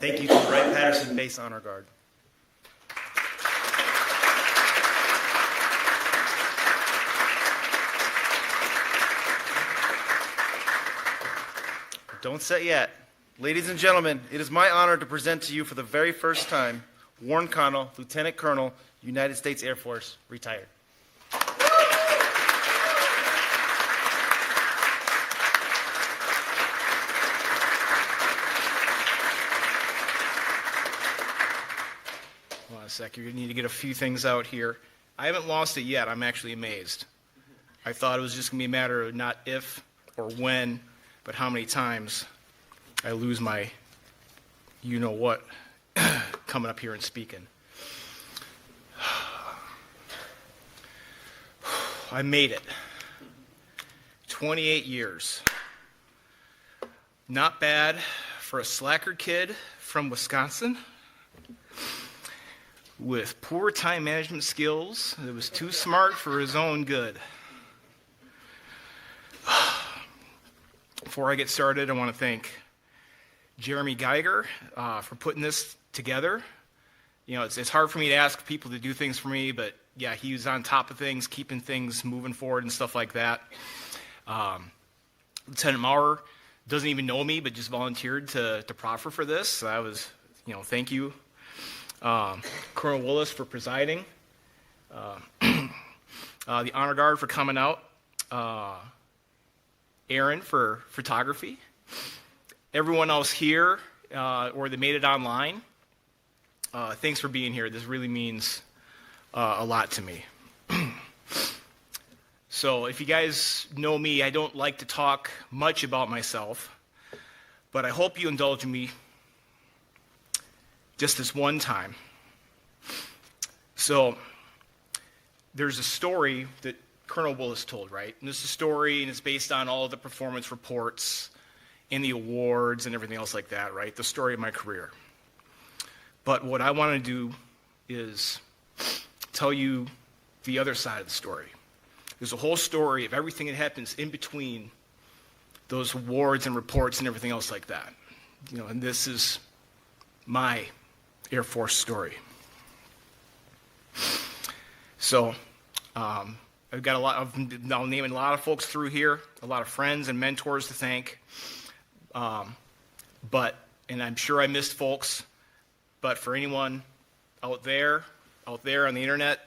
Thank you to the Wright-Patterson Base Honor Guard. Don't sit yet. Ladies and gentlemen, it is my honor to present to you for the very first time Warren Connell, Lieutenant Colonel, United States Air Force, retired. Hold on a sec, you're going to need to get a few things out here. I haven't lost it yet. I'm actually amazed. I thought it was just going to be a matter of not if or when, but how many times I lose my you-know-what coming up here and speaking. I made it. 28 years. Not bad for a slacker kid from Wisconsin with poor time management skills that was too smart for his own good. Before I get started, I want to thank Jeremy Geiger for putting this together. You know, it's hard for me to ask people to do things for me, but yeah, he was on top of things, keeping things moving forward and stuff like that. Lieutenant Maurer doesn't even know me, but just volunteered to proffer for this. So I was, thank you. Colonel Willis for presiding. The Honor Guard for coming out. Aaron for photography. Everyone else here, or that made it online, thanks for being here. This really means a lot to me. So if you guys know me, I don't like to talk much about myself, but I hope you indulge me just this one time. So there's a story that Colonel Willis told, right? And this is a story, and it's based on all of the performance reports and the awards and everything else like that, right? The story of my career. But what I want to do is tell you the other side of the story. There's a whole story of everything that happens in between those awards and reports and everything else like that. And this is my Air Force story. So, I've got I'll name a lot of folks through here, a lot of friends and mentors to thank. And I'm sure I missed folks, but for anyone out there on the internet,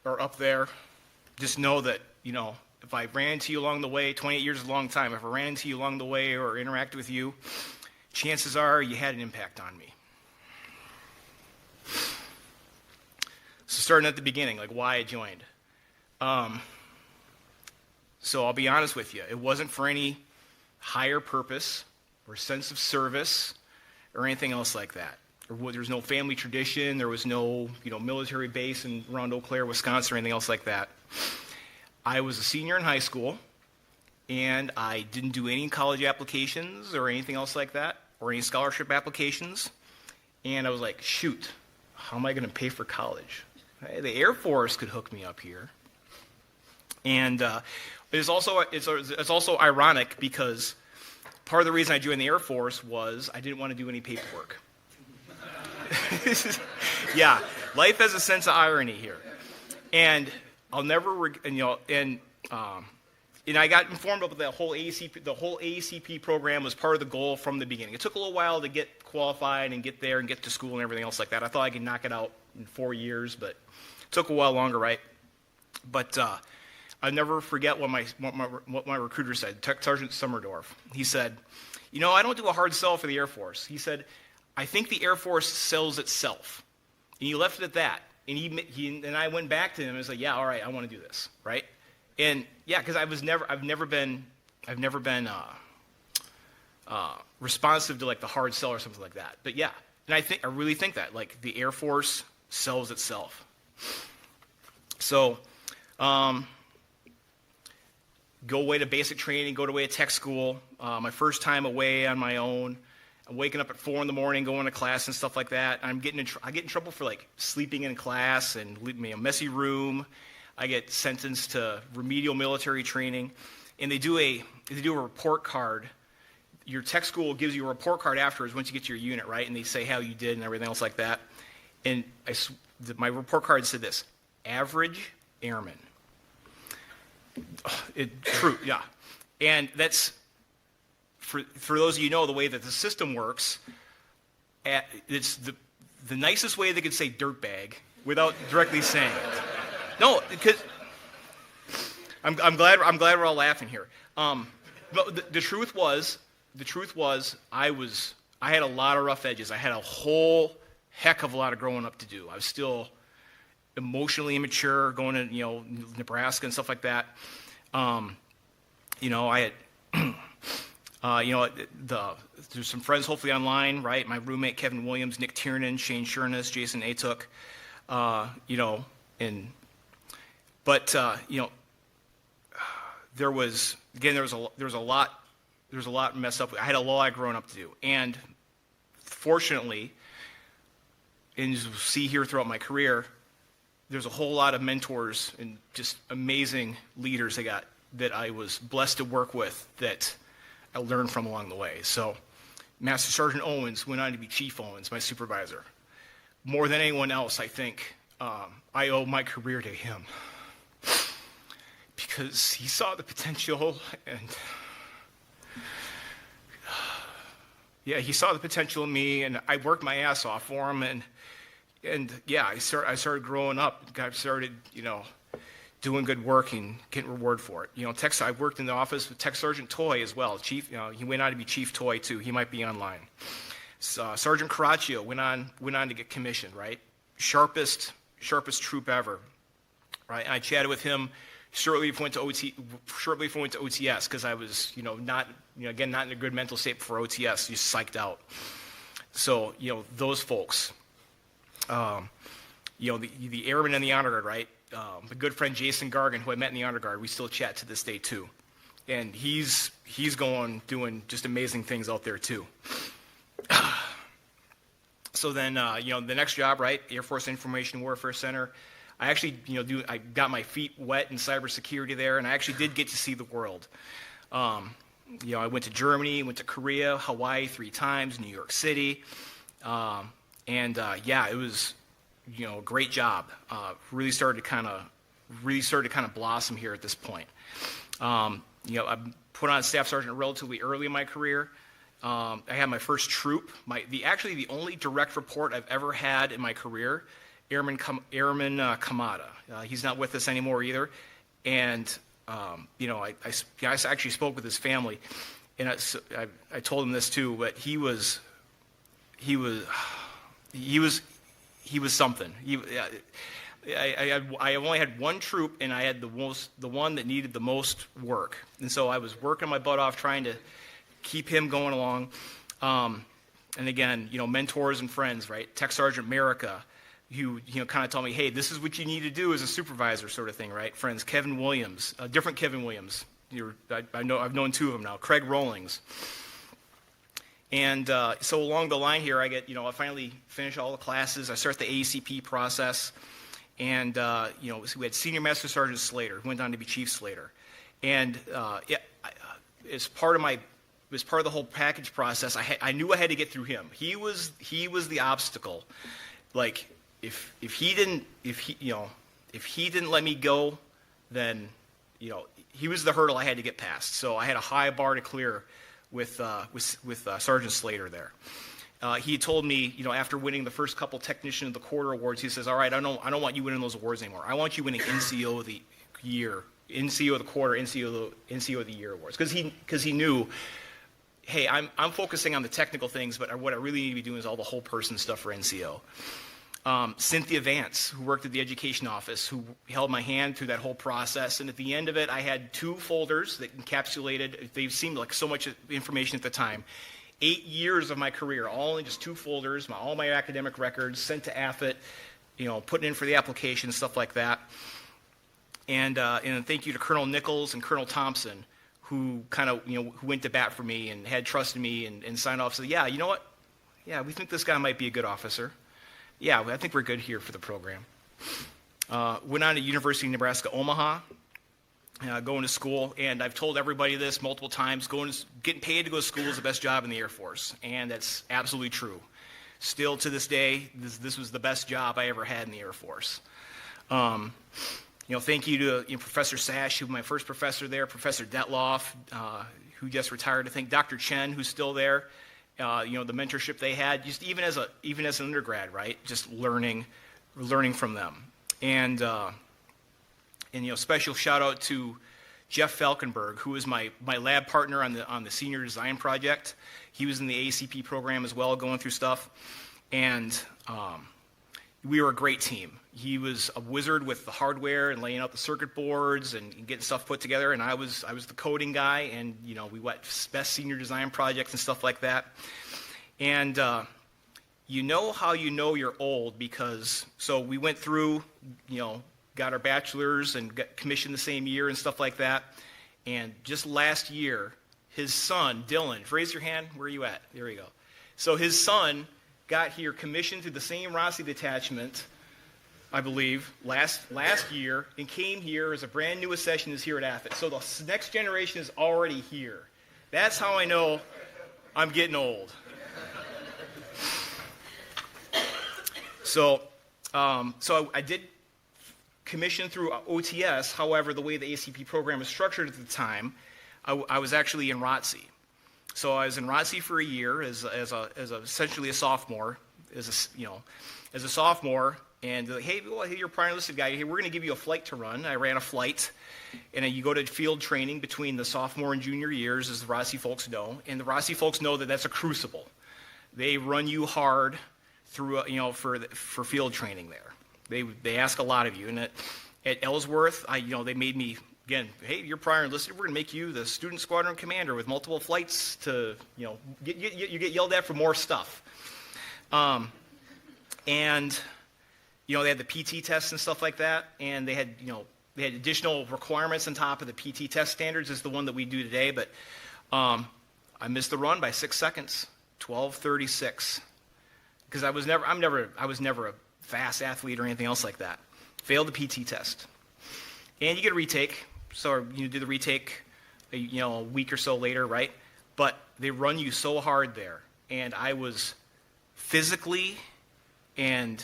or up there, just know that, if I ran into you along the way, 28 years is a long time, if I ran into you along the way or interacted with you, chances are you had an impact on me. So starting at the beginning, like why I joined. So I'll be honest with you, it wasn't for any higher purpose or sense of service or anything else like that. There was no family tradition, there was no military base around Eau Claire, Wisconsin, or anything else like that. I was a senior in high school, and I didn't do any college applications or anything else like that, or any scholarship applications. And I was like, shoot, how am I going to pay for college? Hey, the Air Force could hook me up here. And it's also ironic because part of the reason I joined the Air Force was I didn't want to do any paperwork. Yeah, life has a sense of irony here. And I'll never, and I got informed about the whole ACP program was part of the goal from the beginning. It took a little while to get qualified and get there and get to school and everything else like that. I thought I could knock it out in 4 years, but it took a while longer, right? But I'll never forget what my recruiter said, Tech Sergeant Summerdorf. He said, I don't do a hard sell for the Air Force. He said, I think the Air Force sells itself. And he left it at that. And I went back to him and was like, yeah, all right, I want to do this, right? And yeah, because I've never been responsive to like the hard sell or something like that. But yeah, and I really think that like the Air Force sells itself. So, go away to basic training, go away to tech school. My first time away on my own. I'm waking up at 4 in the morning, going to class and stuff like that. I get in trouble for like sleeping in class and leaving me a messy room. I get sentenced to remedial military training, and they do a report card your tech school gives you a report card afterwards once you get to your unit, right? And they say how you did and everything else like that. And my report card said this: average airman. True, yeah. And that's, for those of you who know the way that the system works, it's the nicest way they could say dirtbag without directly saying it. No, because I'm glad we're all laughing here. But the truth was, I had a lot of rough edges. I had a whole heck of a lot of growing up to do. I was still emotionally immature, going to Nebraska and stuff like that. I had there's some friends hopefully online, right? My roommate Kevin Williams, Nick Tiernan, Shane Shurnas, Jason Atuk, there was a lot messed up. I had a lot growing up to do, and fortunately, and as you'll see here throughout my career, there's a whole lot of mentors and just amazing leaders that I was blessed to work with that I learned from along the way. So Master Sergeant Owens went on to be Chief Owens, my supervisor. More than anyone else, I think, I owe my career to him because he saw the potential, and he saw the potential in me, and I worked my ass off for him, and I started growing up. I started, doing good work and getting reward for it. I worked in the office with Tech Sergeant Toy as well. Chief, he went on to be Chief Toy too. He might be online. Sergeant Caraccio went on to get commissioned. Right, sharpest troop ever. Right, and I chatted with him shortly before I went to OTS because I was, not in a good mental state for OTS, just psyched out. So those folks. The airman and the honor guard, right? The good friend Jason Gargan, who I met in the honor guard, we still chat to this day too, and he's doing just amazing things out there too. So then, the next job, right? Air Force Information Warfare Center. I actually, I got my feet wet in cybersecurity there, and I actually did get to see the world. I went to Germany, went to Korea, Hawaii 3 times, New York City. It was, a great job. Really started to kind of blossom here at this point. I put on Staff Sergeant relatively early in my career. I had my first troop. The only direct report I've ever had in my career, Airman Kamada. He's not with us anymore either. And I actually spoke with his family, and I told him this too. But he was something. I only had one troop, and I had the one that needed the most work. And so I was working my butt off trying to keep him going along. And again, mentors and friends, right? Tech Sergeant America, who kind of told me, hey, this is what you need to do as a supervisor, sort of thing, right? Friends, Kevin Williams, different Kevin Williams. I've known 2 of them now. Craig Rawlings. And so along the line here, I finally finish all the classes. I start the ACP process. And, so we had Senior Master Sergeant Slater, who went on to be Chief Slater. And as part of the whole package process, I knew I had to get through him. He was the obstacle. Like, if he didn't let me go, then, he was the hurdle I had to get past. So I had a high bar to clear with Sergeant Slater there. He told me, after winning the first couple Technician of the Quarter awards, he says, all right, I don't want you winning those awards anymore. I want you winning NCO of the Year, NCO of the Quarter, NCO of the Year awards. Because he knew, hey, I'm focusing on the technical things, but what I really need to be doing is all the whole person stuff for NCO. Cynthia Vance, who worked at the education office, who held my hand through that whole process. And at the end of it, I had 2 folders that encapsulated, they seemed like so much information at the time, 8 years of my career, all in just 2 folders, all my academic records, sent to AFIT, putting in for the application, stuff like that. And thank you to Colonel Nichols and Colonel Thompson, who kind of, who went to bat for me and had trust in me and signed off. Said, yeah, you know what? Yeah, we think this guy might be a good officer. Yeah, I think we're good here for the program. Went on to University of Nebraska, Omaha. going to school, and I've told everybody this multiple times, getting paid to go to school is the best job in the Air Force, and that's absolutely true. Still to this day, this was the best job I ever had in the Air Force. Thank you to Professor Sash, who was my first professor there, Professor Detloff, who just retired. I think Dr. Chen, who's still there. The mentorship they had, just even as an undergrad, right? Just learning from them. And special shout out to Jeff Falkenberg, who was my lab partner on the senior design project. He was in the ACP program as well, going through stuff, and we were a great team. He was a wizard with the hardware and laying out the circuit boards and getting stuff put together, and I was the coding guy, and we went best senior design projects and stuff like that. And you know how you know you're old because we went through, got our bachelor's and got commissioned the same year and stuff like that. And just last year, his son, Dylan, raise your hand, where are you at? There you go. So his son got here commissioned through the same ROSI detachment, I believe, last year, and came here as a brand new accession is here at AFIT. So the next generation is already here. That's how I know I'm getting old. So I did commission through OTS. However, the way the ACP program was structured at the time, I was actually in ROTC. So I was in ROTC for a year as essentially a sophomore, as a sophomore, and hey, you're a prior enlisted guy. Hey, we're going to give you a flight to run. I ran a flight, and you go to field training between the sophomore and junior years, as the ROTC folks know. And the ROTC folks know that that's a crucible. They run you hard through, for field training there. They ask a lot of you. And at Ellsworth, they made me, again, hey, you're prior enlisted. We're going to make you the student squadron commander with multiple flights to, you get yelled at for more stuff. And they had the PT tests and stuff like that, and they had additional requirements on top of the PT test standards as the one that we do today. But I missed the run by 6 seconds, 12:36, because I was never a fast athlete or anything else like that. Failed the PT test, and you get a retake. So you do the retake, a week or so later, right? But they run you so hard there, and I was physically and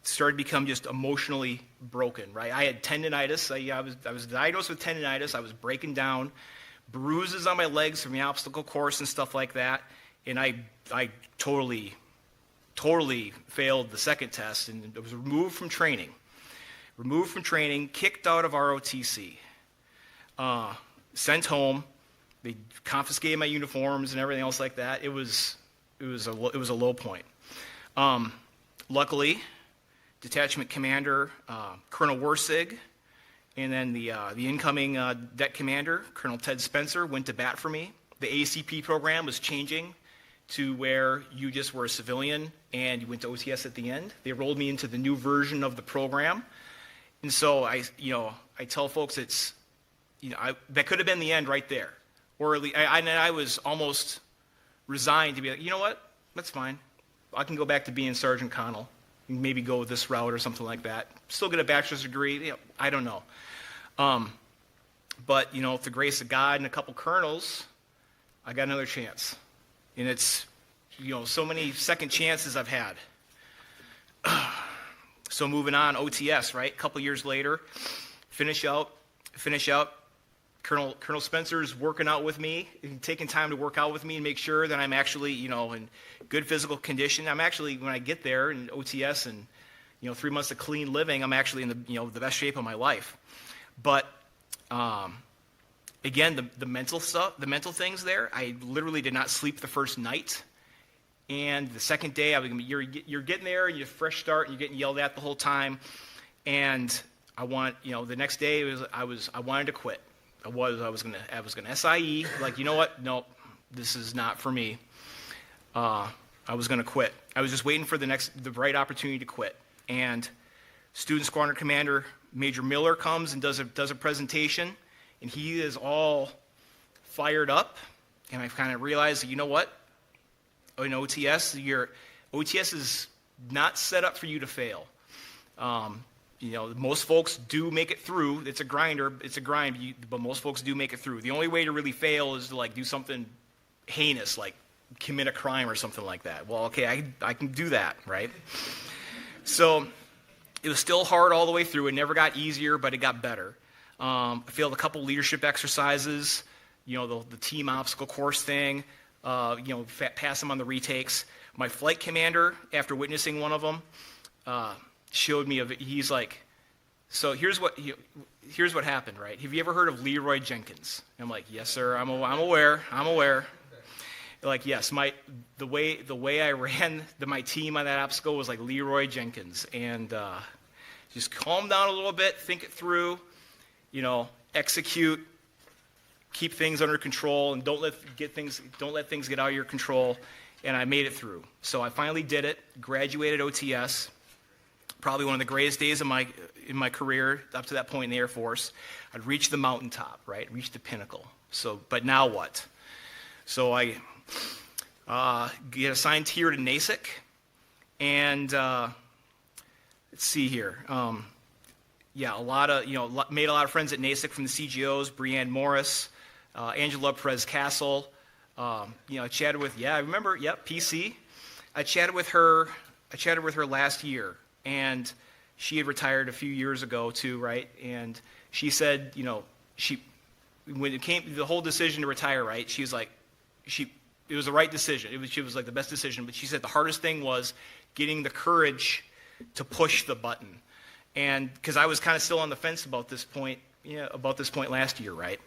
started to become just emotionally broken, right? I had tendinitis. I was diagnosed with tendinitis. I was breaking down, bruises on my legs from the obstacle course and stuff like that. And I totally failed the second test and was removed from training, kicked out of ROTC, sent home. They confiscated my uniforms and everything else like that. It was a low point. Luckily, detachment commander Colonel Worsig, and then the incoming det commander, Colonel Ted Spencer, went to bat for me. The ACP program was changing to where you just were a civilian and you went to OTS at the end. They rolled me into the new version of the program, and so I tell folks that could have been the end right there, or at least I was almost resigned to be like, you know what, that's fine. I can go back to being Sergeant Connell. Maybe go this route or something like that. Still get a bachelor's degree. I don't know. But with the grace of God and a couple colonels, I got another chance. And it's so many second chances I've had. So moving on, OTS, right? A couple years later, finish out. Colonel Spencer's working out with me, taking time to work out with me and make sure that I'm actually, in good physical condition. I'm actually, when I get there in OTS and, 3 months of clean living, I'm actually in the best shape of my life. But, again, the mental stuff, the mental things there, I literally did not sleep the first night. And the second day, you're getting there and you're fresh start and you're getting yelled at the whole time. And the next day I wanted to quit. I was gonna SIE, like, you know what? Nope, this is not for me. I was gonna quit. I was just waiting for the right opportunity to quit. And Student Squadron Commander Major Miller comes and does a presentation, and he is all fired up. And I kind of realized that, you know what? In OTS, OTS is not set up for you to fail. most folks do make it through. It's a grind, but most folks do make it through. The only way to really fail is to like do something heinous, like commit a crime or something like that. Well, okay, I can do that, right? So it was still hard all the way through. It never got easier, but it got better. I failed a couple leadership exercises, the team obstacle course thing, pass them on the retakes. My flight commander, after witnessing one of them, showed me he's like, so here's what happened, right? Have you ever heard of Leroy Jenkins? And I'm like, yes, sir. I'm aware. Like, yes, the way I ran my team on that obstacle was like Leroy Jenkins, and just calm down a little bit, think it through, execute, keep things under control, and don't let things get out of your control. And I made it through. So I finally did it. Graduated OTS. Probably one of the greatest days in my career up to that point in the Air Force. I'd reached the mountaintop, right? Reached the pinnacle. So, but now what? So I get assigned here to NASIC, and let's see here. Made a lot of friends at NASIC from the CGOs. Brianne Morris, Angela Perez-Castle. I chatted with, PC. I chatted with her last year, and she had retired a few years ago too, right? And she said, when it came to the whole decision to retire, right? She was like, it was the right decision. She was like the best decision, but she said the hardest thing was getting the courage to push the button. And because I was kind of still on the fence about this point last year, right?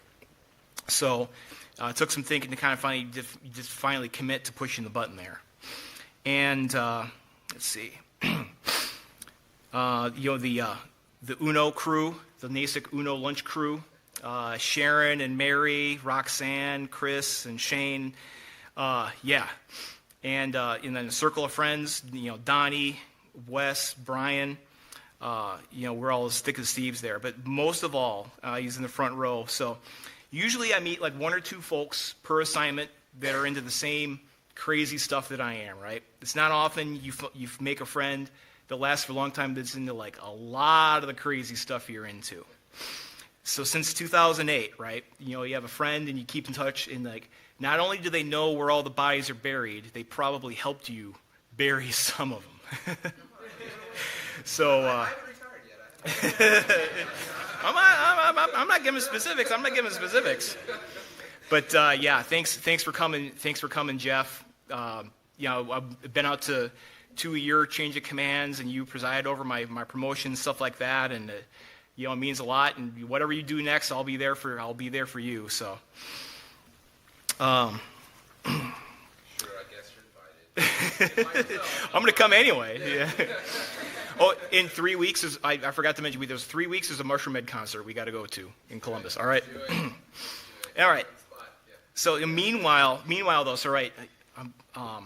So it took some thinking to kind of finally commit to pushing the button there. And let's see, the Uno crew, the NASIC Uno lunch crew, Sharon and Mary, Roxanne, Chris, and Shane, and then a circle of friends, Donnie, Wes, Brian. We're all as thick as thieves there. But most of all, he's in the front row. So usually I meet like one or two folks per assignment that are into the same crazy stuff that I am, right? It's not often you make a friend that lasts for a long time that's into like a lot of the crazy stuff you're into. So since 2008, right, you have a friend and you keep in touch, and like not only do they know where all the bodies are buried, they probably helped you bury some of them. So I haven't retired yet. I'm not giving specifics. But thanks for coming. Thanks for coming, Jeff. I've been out to 2-year change of commands, and you preside over my promotion, stuff like that, and it means a lot. And whatever you do next, I'll be there for you. So. Sure, I guess you're invited. I'm going to come anyway. Yeah. Oh, in 3 weeks, I forgot to mention, there's 3 weeks, there's a Mushroom Head concert we got to go to in Columbus. All right. All right. So meanwhile though, so right, I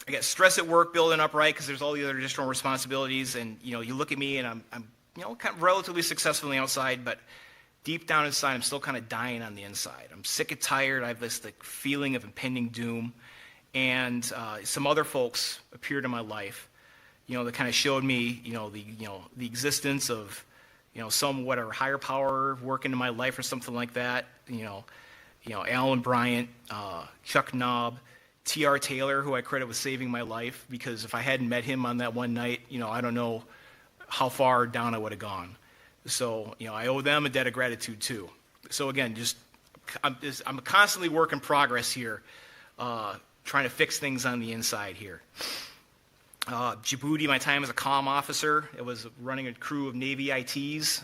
got stress at work building up, right, because there's all the other additional responsibilities, and you look at me, and I'm kind of relatively successful on the outside, but deep down inside, I'm still kind of dying on the inside. I'm sick and tired. I have this feeling of impending doom, and some other folks appeared in my life, that kind of showed me, the existence of, some whatever higher power working in my life or something like that. Alan Bryant, Chuck Knobb, T.R. Taylor, who I credit with saving my life, because if I hadn't met him on that one night, I don't know how far down I would have gone. So, I owe them a debt of gratitude too. So again, I'm a constantly work in progress here, trying to fix things on the inside here. Djibouti, my time as a comm officer, it was running a crew of Navy ITs,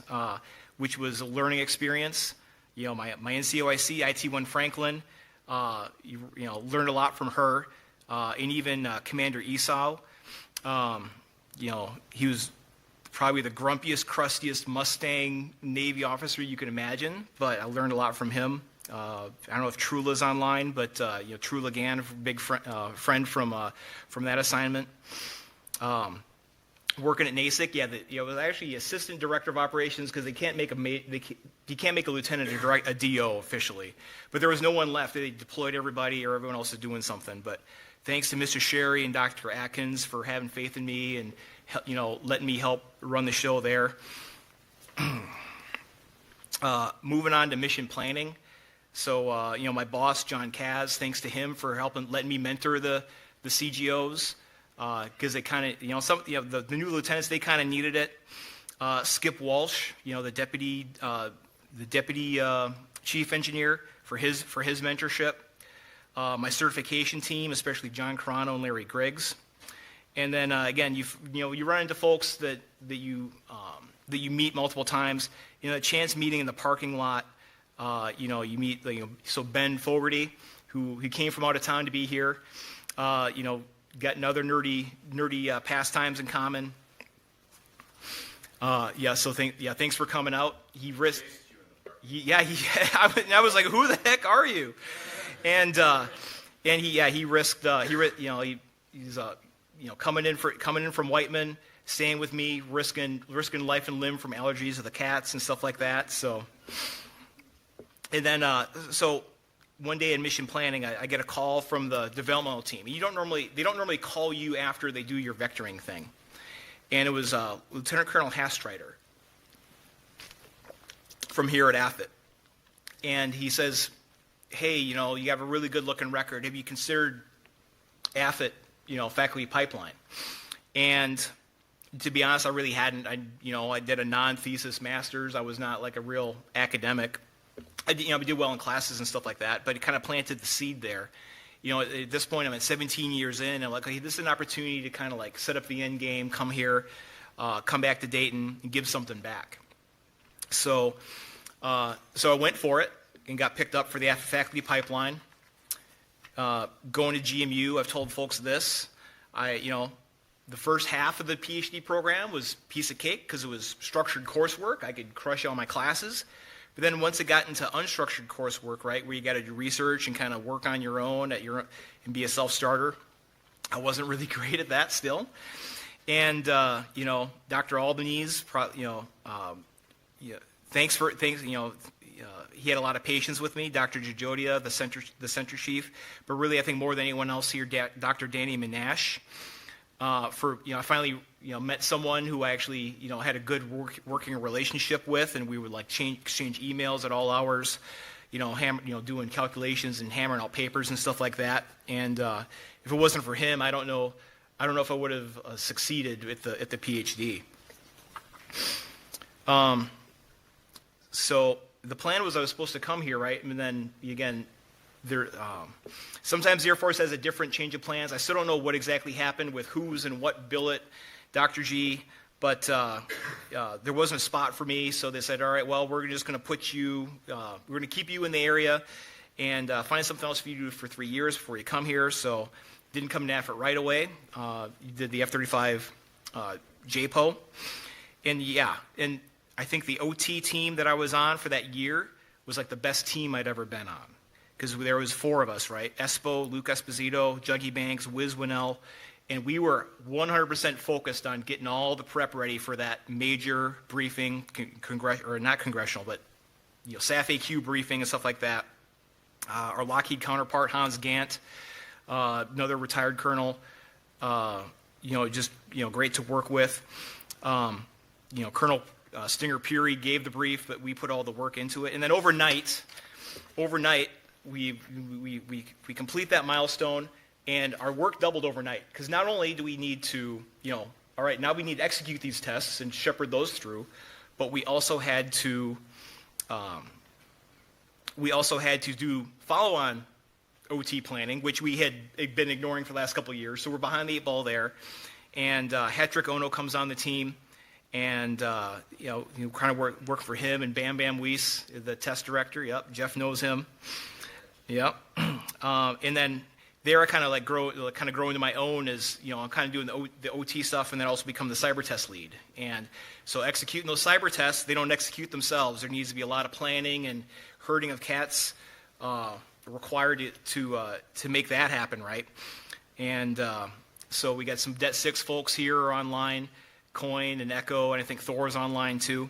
which was a learning experience. My NCOIC, IT1 Franklin, learned a lot from her, and even Commander Esau. He was probably the grumpiest, crustiest Mustang Navy officer you can imagine, but I learned a lot from him. I don't know if Trula's online, but Trula Gann, a big friend from that assignment. Working at NASIC, was actually assistant director of operations, because you can't make a lieutenant a DO officially. But there was no one left. They deployed everybody, or everyone else is doing something. But thanks to Mr. Sherry and Dr. Atkins for having faith in me and letting me help run the show there. Moving on to mission planning. So, my boss, John Kaz, thanks to him for letting me mentor the CGOs, because they kind of, the new lieutenants, they kind of needed it. Skip Walsh, the deputy chief engineer, for his mentorship. My certification team, especially John Connell and Larry Griggs. And then again, you run into folks that you meet multiple times. A chance meeting in the parking lot. You meet so Ben Fogarty, who came from out of town to be here. Got another nerdy pastimes in common. Thanks for coming out. He risked. I was like, who the heck are you? And he risked. He's coming in from Whiteman, staying with me, risking life and limb from allergies of the cats and stuff like that. So, and then one day in mission planning, I get a call from the developmental team. They don't normally call you after they do your vectoring thing, and it was Lieutenant Colonel Hastrider from here at AFIT, and he says, hey, you have a really good looking record. Have you considered AFIT, faculty pipeline? And to be honest, I really hadn't. I did a non-thesis master's. I was not like a real academic. I did well in classes and stuff like that, but it kind of planted the seed there. At this point, I'm at 17 years in, and I'm like, hey, this is an opportunity to kind of like set up the end game, come here, come back to Dayton, and give something back. So I went for it and got picked up for the faculty pipeline. Going to GMU, I've told folks this. The first half of the PhD program was a piece of cake because it was structured coursework. I could crush all my classes. But then once it got into unstructured coursework, right, where you got to do research and kind of work on your own and be a self-starter, I wasn't really great at that still. And Dr. Albanese, thanks. He had a lot of patience with me. Dr. Jajodia, the center chief, but really I think more than anyone else here, Dr. Danny Minash. I finally met someone who I actually had a good working relationship with, and we would like exchange emails at all hours, doing calculations and hammering out papers and stuff like that. And if it wasn't for him, I don't know if I would have succeeded at the PhD. So the plan was I was supposed to come here, right? And then again, sometimes the Air Force has a different change of plans. I still don't know what exactly happened with who's and what billet, Dr. G, but there wasn't a spot for me, so they said, all right, well, we're just going to put you, we're going to keep you in the area and find something else for you to do for 3 years before you come here. So didn't come to AFIT right away. You did the F-35 JPO. And I think the OT team that I was on for that year was like the best team I'd ever been on. Because there was 4 of us, right? Espo, Luke Esposito, Juggy Banks, Wiz Winnell, and we were 100% focused on getting all the prep ready for that major briefing, not congressional, but SAF AQ briefing and stuff like that. Our Lockheed counterpart, Hans Gant, another retired colonel, great to work with. Colonel Stinger Peary gave the brief, but we put all the work into it. And then overnight, we complete that milestone, and our work doubled overnight. Because not only do we need to, all right, now we need to execute these tests and shepherd those through, but we also had to do follow-on OT planning, which we had been ignoring for the last couple of years. So we're behind the 8 ball there. And Hatrick Ono comes on the team. And, kind of work for him and Bam Bam Weiss, the test director. Yep, Jeff knows him. Yep. And then there I kind of grow into my own as, I'm kind of doing the OT stuff and then also become the cyber test lead. And so executing those cyber tests, they don't execute themselves. There needs to be a lot of planning and herding of cats required to make that happen, right? And so we got some Det 6 folks here online. Coin and Echo, and I think Thor's online too,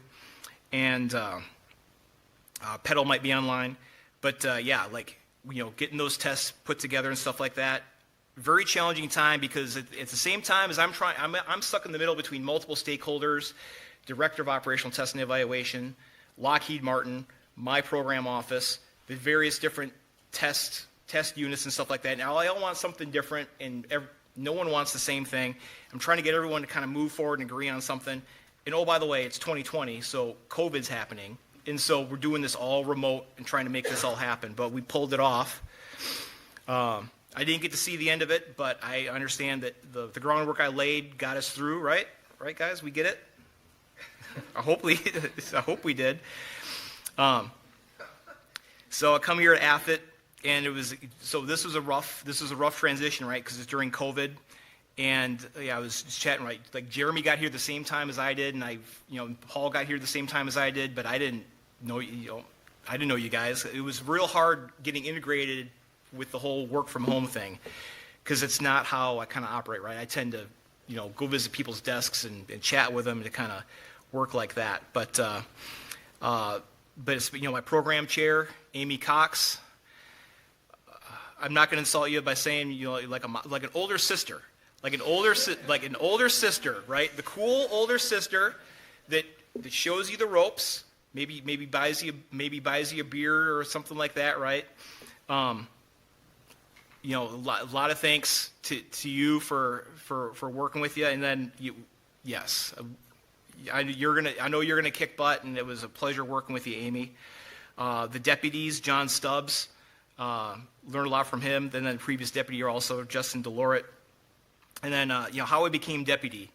and Petal might be online, but getting those tests put together and stuff like that, very challenging time because at the same time as I'm stuck in the middle between multiple stakeholders, Director of Operational Testing and Evaluation, Lockheed Martin, my program office, the various different test units and stuff like that. Now, I all want something different, and no one wants the same thing. I'm trying to get everyone to kind of move forward and agree on something. And oh, by the way, it's 2020, so COVID's happening. And so we're doing this all remote and trying to make this all happen. But we pulled it off. I didn't get to see the end of it, but I understand that the groundwork I laid got us through, right? Right, guys? We get it? I hope we did. So I come here at AFIT, and this was a rough transition, right? Because it's during COVID, and I was just chatting, right? Like Jeremy got here the same time as I did, and Paul got here the same time as I did, but I didn't know you guys. It was real hard getting integrated with the whole work from home thing, because it's not how I kind of operate, right? I tend to, go visit people's desks and chat with them to kind of work like that, but it's, my program chair, Amy Cox. I'm not going to insult you by saying, like an older sister, like an older sister, right? The cool older sister that shows you the ropes, maybe buys you a beer or something like that, right? A lot of thanks to you for working with you, and then yes. I know you're gonna kick butt, and it was a pleasure working with you, Amy. The deputies, John Stubbs, learned a lot from him. And then the previous deputy, also Justin Deloret. And then how I became deputy.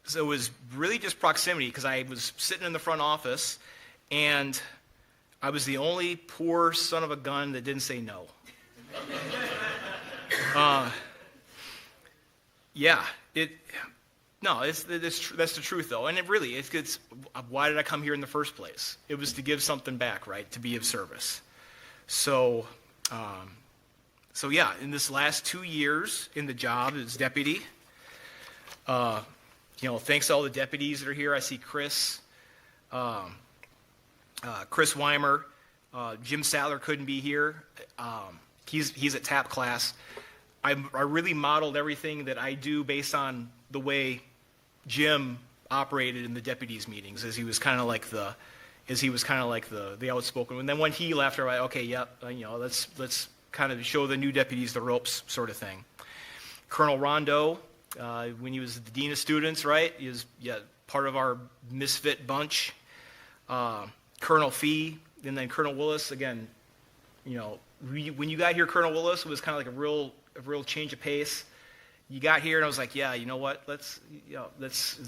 So it was really just proximity, because I was sitting in the front office, and I was the only poor son of a gun that didn't say no. That's the truth, though. And it's why did I come here in the first place? It was to give something back, right? To be of service. So in this last 2 years in the job as deputy, thanks to all the deputies that are here. I see Chris Weimer, Jim Sadler couldn't be here. He's at TAP class. I really modeled everything that I do based on the way Jim operated in the deputies meetings, as he was kind of like the outspoken. And then when he left, I was okay, yep, let's kind of show the new deputies the ropes, sort of thing. Colonel Rondo, when he was the dean of students, right, he was part of our misfit bunch. Colonel Fee, and then Colonel Willis. Again, when you got here, Colonel Willis, it was kind of like a real change of pace. You got here, and I was like, yeah, you know what? Let's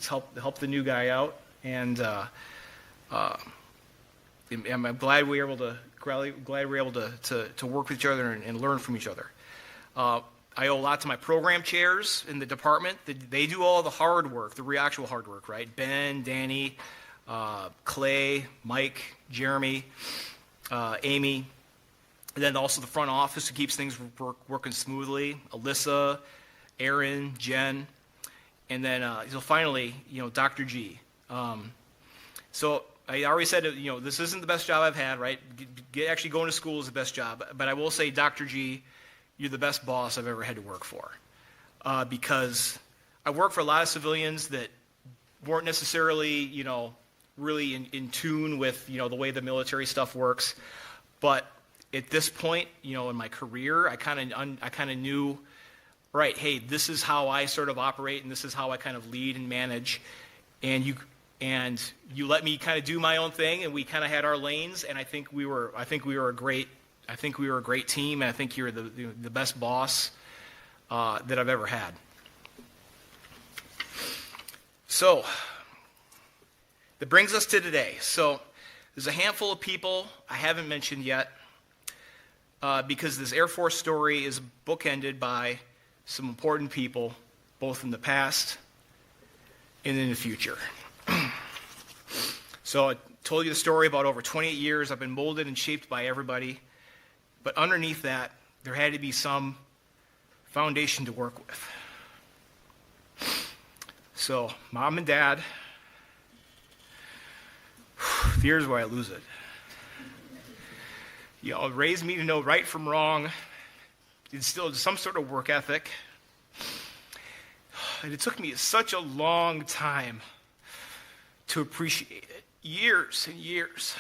help the new guy out, and I'm glad we were able to work with each other and learn from each other. I owe a lot to my program chairs in the department. They do all the hard work, the actual hard work, right? Ben, Danny, Clay, Mike, Jeremy, Amy, and then also the front office who keeps things working smoothly. Alyssa, Aaron, Jen, and then finally, Dr. G. So I already said, this isn't the best job I've had, right? Actually going to school is the best job, but I will say, Dr. G, you're the best boss I've ever had to work for, because I worked for a lot of civilians that weren't necessarily, really in tune with, the way the military stuff works, but at this point, in my career, I kind of knew, right, hey, this is how I sort of operate, and this is how I kind of lead and manage, and you let me kind of do my own thing, and we kind of had our lanes, and I think we were a great team, and I think you're the best boss that I've ever had. So that brings us to today. So there's a handful of people I haven't mentioned yet, because this Air Force story is bookended by some important people, both in the past and in the future. So I told you the story about over 28 years. I've been molded and shaped by everybody. But underneath that, there had to be some foundation to work with. So mom and dad, here's where I lose it. Raised me to know right from wrong, instilled some sort of work ethic. And it took me such a long time to appreciate it. Years and years.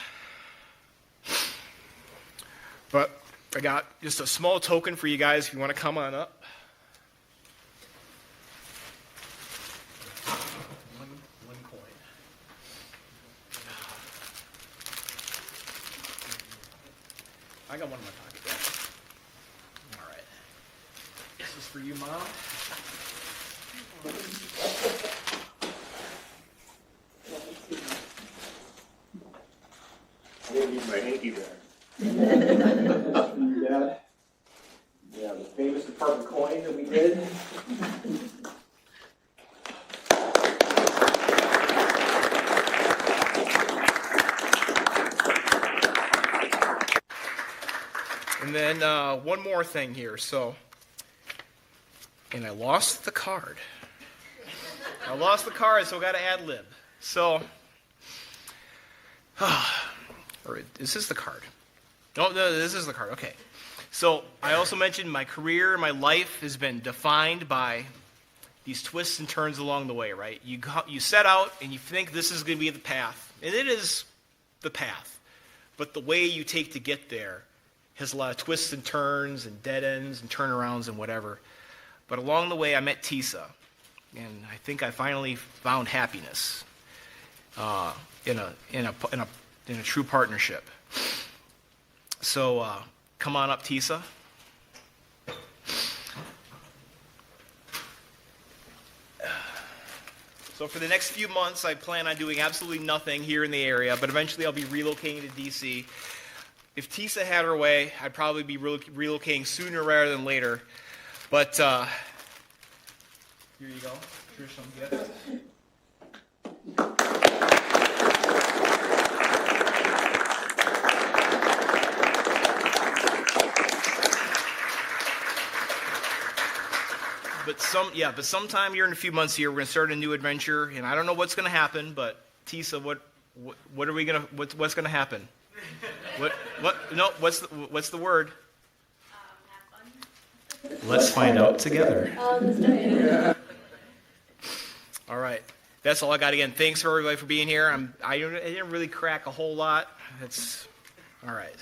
But I got just a small token for you guys if you want to come on up. One coin. I got one in my pocket. Yeah. All right. This is for you, Mom. I didn't use my hanky there. Yeah, the famous department coin that we did. And then one more thing here. And I lost the card. I lost the card, so I got to ad lib. So, or is this the card? No, this is the card. Okay. So I also mentioned my career, my life has been defined by these twists and turns along the way, right? You set out and you think this is going to be the path, and it is the path. But the way you take to get there has a lot of twists and turns and dead ends and turnarounds and whatever. But along the way, I met Tisa, and I think I finally found happiness in a true partnership. So come on up, Tisa. So for the next few months, I plan on doing absolutely nothing here in the area, but eventually I'll be relocating to D.C. If Tisa had her way, I'd probably be relocating sooner rather than later. But here you go. Here's some gifts. But sometime here in a few months here, we're going to start a new adventure, and I don't know what's going to happen. But Tisa, what are we going to? What's going to happen? What's the word? Have fun. Let's find out together. All right. That's all I got. Again, thanks for everybody for being here. I didn't really crack a whole lot. That's all right.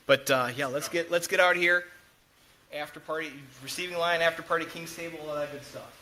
But let's get out of here. After party, receiving line, after party, King's table, all that good stuff.